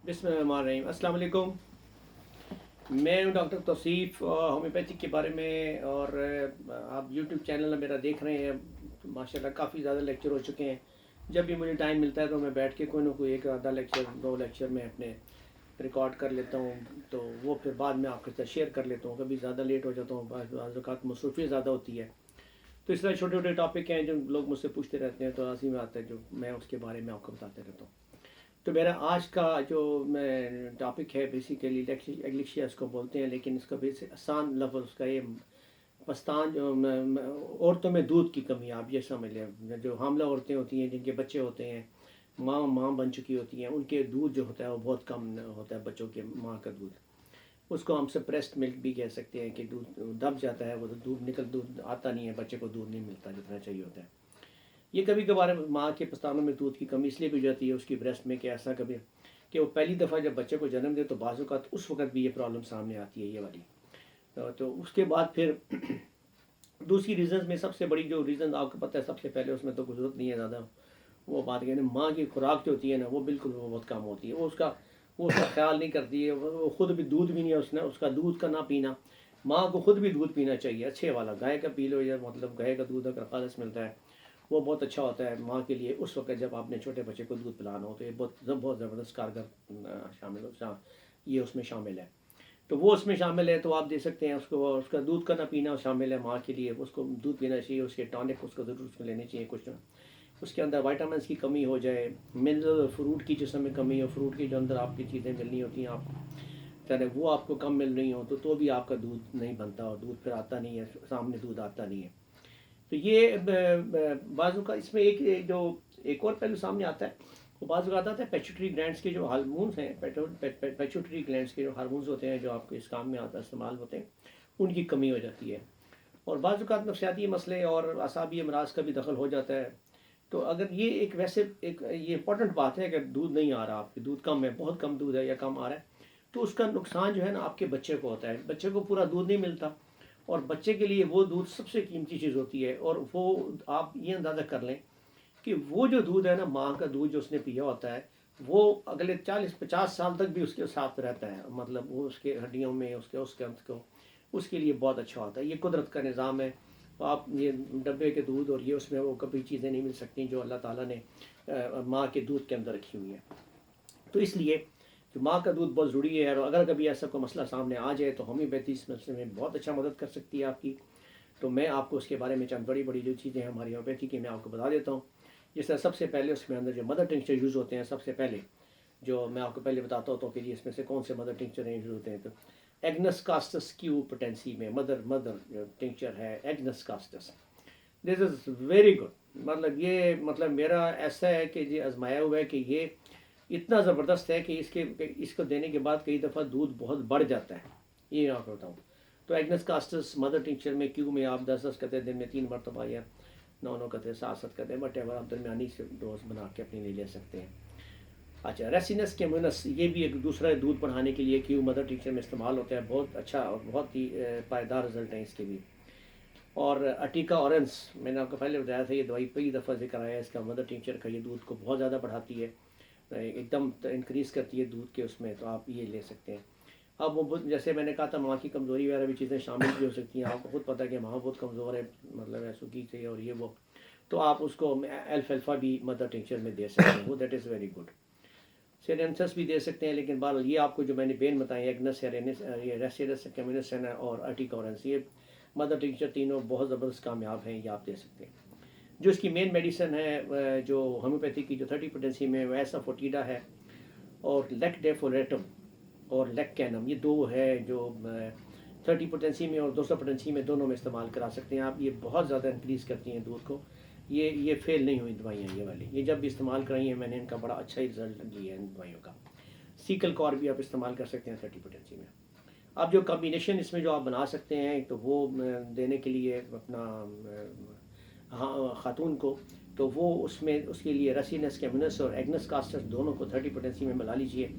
बिस्मिल्लाहिर्रहमानिर्रहीम। अस्सलाम वालेकुम। मैं हूं डॉक्टर तौसीफ़ होम्योपैथिक के बारे में, और आप यूट्यूब चैनल मेरा देख रहे हैं। माशाल्लाह काफ़ी ज़्यादा लेक्चर हो चुके हैं। जब भी मुझे टाइम मिलता है तो मैं बैठ के कोई ना कोई एक आधा लेक्चर, दो लेक्चर में अपने रिकॉर्ड कर लेता हूँ, तो वो फिर बाद में आपके साथ शेयर कर लेता हूँ। कभी ज़्यादा लेट हो जाता हूँ, बाज़ औक़ात मसरूफ़ियत ज़्यादा होती है, तो इस तरह छोटे छोटे टॉपिक हैं जो लोग मुझसे पूछते रहते हैं, तो हँसी में आता है जो मैं उसके बारे में आपको बताते रहता हूँ। तो मेरा आज का जो मैं टॉपिक है बेसिकली एग्लिशिया इसको बोलते हैं, लेकिन इसका बेसिक आसान लफ्ज़ उसका ये पस्तान जो औरतों में दूध की कमी, आप ये समझ लें। जो हामला औरतें होती हैं, जिनके बच्चे होते हैं, माँ बन चुकी होती हैं, उनके दूध जो होता है वो बहुत कम होता है, बच्चों के माँ का दूध। उसको हम सप्रेस्ड मिल्क भी कह सकते हैं कि दूध दब जाता है, वो दूध आता नहीं है, बच्चे को दूध नहीं मिलता जितना चाहिए होता है। ये कभी कभार माँ के पस्तानों में दूध की कमी इसलिए भी हो जाती है उसकी ब्रेस्ट में, कि ऐसा कभी कि वो पहली दफ़ा जब बच्चे को जन्म दे तो बाज़ औक़ात उस वक्त भी ये प्रॉब्लम सामने आती है, ये वाली। तो उसके बाद फिर दूसरी रीज़न में सबसे बड़ी जो रीज़न आपको पता है, सबसे पहले उसमें तो जरूरत नहीं है ज़्यादा, वो बात कहने माँ की खुराक जो होती है ना, वो बिल्कुल वो बहुत कम होती है। वो उसका ख्याल नहीं करती है, वो खुद भी दूध भी नहीं है, उसका दूध का ना पीना। माँ को खुद भी दूध पीना चाहिए, अच्छे वाला गाय का पी लो, या मतलब गाय का दूध अगर खालिस मिलता है वो बहुत अच्छा होता है माँ के लिए उस वक्त जब आपने छोटे बच्चे को दूध पिलाना हो, तो ये बहुत ज़बरदस्त कारगर ये उसमें शामिल है। तो वो उसमें शामिल है, तो आप दे सकते हैं उसको। उसका दूध का ना पीना शामिल है माँ के लिए, उसको दूध पीना चाहिए, उसके टॉनिक उसको ज़रूर उसमें लेने चाहिए कुछ ना। उसके अंदर वाइटामिन की कमी हो जाए, मिनरल फ्रूट की जिसम में कमी हो, फ्रूट की जो अंदर आपकी चीज़ें मिलनी होती हैं आपको, चाहे वो आपको कम मिल रही हो, तो भी आपका दूध नहीं बनता, और दूध फिर आता नहीं है, सामने दूध आता नहीं है। तो ये बाजू का इसमें एक और पहलू सामने आता है, वो बाजू का आता है पेट्यूटरी ग्लैंड्स के जो हार्मोन्स हैं, पेट्यूटरी ग्लैंड्स के जो हार्मोन्स होते हैं, जो आपके इस काम में आता इस्तेमाल होते हैं, उनकी कमी हो जाती है। और बाजू का नफ्सियाती मसले और असाबी अमराज का भी दखल हो जाता है। तो अगर ये ये इंपॉर्टेंट बात है, अगर दूध नहीं आ रहा, आपके दूध कम है, बहुत कम दूध है या कम आ रहा है, तो उसका नुकसान जो है ना आपके बच्चे को होता है। बच्चे को पूरा दूध नहीं मिलता, और बच्चे के लिए वो दूध सबसे कीमती चीज़ होती है। और वो आप ये अंदाज़ा कर लें कि वो जो दूध है ना, माँ का दूध जो उसने पिया होता है, वो अगले 40-50 साल तक भी उसके साथ रहता है, मतलब वो उसके हड्डियों में, उसके अंत को, उसके लिए बहुत अच्छा होता है। ये कुदरत का निज़ाम है। तो आप ये डब्बे के दूध और ये उसमें वो कभी चीज़ें नहीं मिल सकती जो अल्लाह ताला ने माँ के दूध के अंदर रखी हुई है। तो इसलिए जो माँ का दूध बहुत ज़रूरी है, और अगर कभी ऐसा कोई मसला सामने आ जाए तो होम्योपैथी इस मसले में बहुत अच्छा मदद कर सकती है आपकी। तो मैं आपको उसके बारे में चंद बड़ी बड़ी जो चीज़ें हैं हमारी होम्योपैथी की, मैं आपको बता देता हूँ। जिस तरह सबसे पहले उसमें अंदर जो मदर टिंक्चर यूज़ होते हैं, सबसे पहले जो मैं आपको पहले बताता होता हूँ कि इसमें से कौन से मदर टिंक्चर यूज़ होते हैं। तो एग्नस कास्टस क्यू पोटेंसी में मदर टिंक्चर है agnus castus. This is very good. मतलब मेरा ऐसा है कि ये आजमाया हुआ है कि ये इतना ज़बरदस्त है कि इसको देने के बाद कई दफ़ा दूध बहुत बढ़ जाता है, ये मैं आपको बताऊँ। तो एग्नस कास्टस मदर टिंक्चर में क्यू में आप 10-10 कतरे दिन में 3 मरतबा, या 9-9 कतरे, 7-7 कतरे, वट एवर आप दरमियानी से डोज बना के अपने लिए ले सकते हैं। अच्छा, रेसिनस केमुनस, ये भी एक दूसरा दूध बढ़ाने के लिए क्यू मदर टिंक्चर में इस्तेमाल होता है, बहुत अच्छा और बहुत ही पायदार रिजल्ट हैं इसके भी। और अटीका ऑरेंस, मैंने आपको पहले बताया था, ये दवाई कई दफ़ा जिक्र आया है इसका। मदर टिंक्चर का ये दूध को बहुत ज़्यादा बढ़ाती है, एकदम इंक्रीज़ करती है दूध के उसमें, तो आप ये ले सकते हैं। अब वो जैसे मैंने कहा था, माँ की कमज़ोरी वगैरह भी चीज़ें शामिल भी हो सकती हैं। आपको खुद पता है कि माँ बहुत कमज़ोर है, मतलब है सूखी से और ये वो, तो आप उसको अल्फा भी मदर टिंक्चर में दे सकते हैं, वो दैट इज़ वेरी गुड। सेरेंसस भी दे सकते हैं, लेकिन बहरहाल ये आपको जो मैंने बेन बताए, एग्नस, ये रेसिनस केमुनस और अटीका ऑरेंस, ये मदर टिंक्चर तीनों बहुत ज़बरदस्त कामयाब हैं, ये आप दे सकते हैं। जो इसकी मेन मेडिसिन है जो होम्योपैथी की जो 30 पोटेंसी में, वैसा फोटीडा है, और लेक्डेफोरेटम और लेक्कैनम, ये दो है जो 30 पोटेंसी में और 200 पोटेंसी में दोनों में इस्तेमाल करा सकते हैं आप। ये बहुत ज़्यादा इंक्रीज़ करती हैं दूध को। ये फेल नहीं हुई दवाइयाँ, ये वाली, ये जब भी इस्तेमाल कराई हैं मैंने, इनका बड़ा अच्छा ही रिजल्ट लिया है इन दवाइयों का। सीकल कॉर भी आप इस्तेमाल कर सकते हैं 30 पोटेंसी में। अब जो कॉम्बिनेशन इसमें जो आप बना सकते हैं, तो वो देने के लिए अपना ख़ातून को, तो वो उसमें उसके लिए रेसिनस केमुनस और एग्नस कास्टस दोनों को 30 पोटेंसी में मिला लीजिए,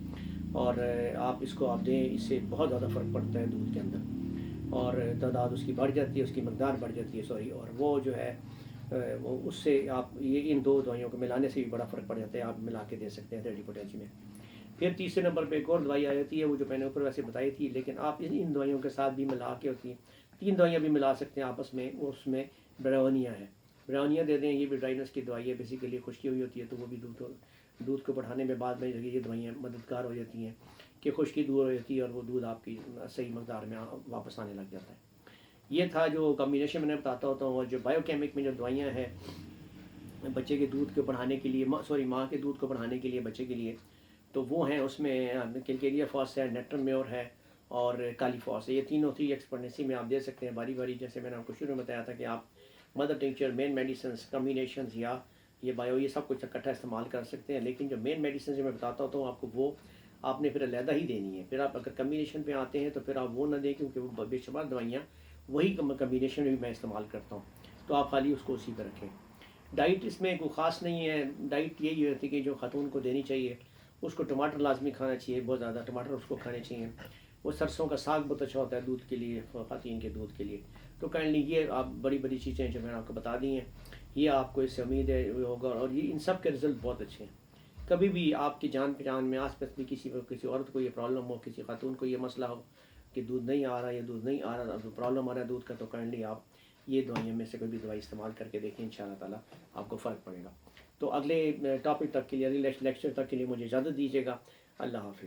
और आप इसको आप दें, इससे बहुत ज़्यादा फ़र्क पड़ता है दूध के अंदर, और तादाद उसकी बढ़ जाती है, उसकी मकदार बढ़ जाती है, सॉरी। और वो जो है वो उससे आप ये इन दो दवाइयों को मिलाने से भी बड़ा फ़र्क पड़ जाता है, आप मिला के दे सकते हैं 30 पोटेंसी में। پھر تیسرے نمبر پہ ایک اور دوائی آ جاتی ہے، وہ جو میں نے اوپر ویسے بتائی تھی، لیکن آپ ان دوائیوں کے ساتھ بھی ملا کے ہوتی ہیں، 3 دوائیاں بھی ملا سکتے ہیں آپس میں، اس میں براونیا ہے، براونیا دے دیں، یہ بھی ڈرائنس کی دوائی ہے، بیسیکلی خشکی ہوئی ہوتی ہے تو وہ بھی دودھ کو بڑھانے میں بعد میں یہ دوائیاں مددگار ہو جاتی ہیں کہ خشکی دور ہو جاتی ہے اور وہ دودھ آپ کی صحیح مقدار میں واپس آنے لگ جاتا ہے۔ یہ تھا جو کمبینیشن میں نے بتاتا ہوتا ہوں، اور جو بایو کیمک میں جو دوائیاں ہیں بچے کے دودھ کو بڑھانے کے لیے، ماں کے دودھ کو بڑھانے کے لیے بچے کے لیے، تو وہ ہیں اس میں کیلکیریا فاس ہے، نیٹر میور ہے اور کالی فاس ہے۔ یہ تینوں 3 ایکسپرنسی میں آپ دے سکتے ہیں باری باری، جیسے میں نے آپ کو شروع میں بتایا تھا کہ آپ مدر ٹنکچر، مین میڈیسنس، کمبینیشنز یا یہ بایو، یہ سب کچھ اکٹھا استعمال کر سکتے ہیں، لیکن جو مین میڈیسنز جو میں بتاتا ہوتا ہوں آپ کو، وہ آپ نے پھر علیحدہ ہی دینی ہے۔ پھر آپ اگر کمبینیشن پہ آتے ہیں تو پھر آپ وہ نہ دیں، کیونکہ وہ بے شمار دوائیاں وہی کمبینیشن بھی میں استعمال کرتا ہوں، تو آپ خالی اس کو اسی پہ رکھیں۔ ڈائٹ اس میں کوئی خاص نہیں ہے، ڈائٹ یہی ہوتی ہے کہ جو خاتون کو دینی چاہیے، اس کو ٹماٹر لازمی کھانا چاہیے، بہت زیادہ ٹماٹر اس کو کھانے چاہیے، وہ سرسوں کا ساگ بہت اچھا ہوتا ہے دودھ کے لیے، خواتین کے دودھ کے لیے۔ تو کائنڈلی یہ آپ بڑی بڑی چیزیں جو میں نے آپ کو بتا دی ہیں، یہ آپ کو اس سے امید ہے ہوگا، اور یہ ان سب کے رزلٹ بہت اچھے ہیں۔ کبھی بھی آپ کی جان پہچان میں آس پاس بھی کسی عورت کو یہ پرابلم ہو، کسی خاتون کو یہ مسئلہ ہو کہ دودھ نہیں آ رہا یا دودھ نہیں آ رہا، پرابلم آ رہا ہے دودھ کا، تو کائنڈلی آپ یہ دوائیوں میں سے کوئی بھی دوائی استعمال کر کے دیکھیں، انشاءاللہ تعالیٰ آپ کو فرق پڑے گا۔ تو اگلے ٹاپک تک کے لیے، اگلے لیکچر تک کے لیے مجھے اجازت دیجیے گا۔ اللہ حافظ۔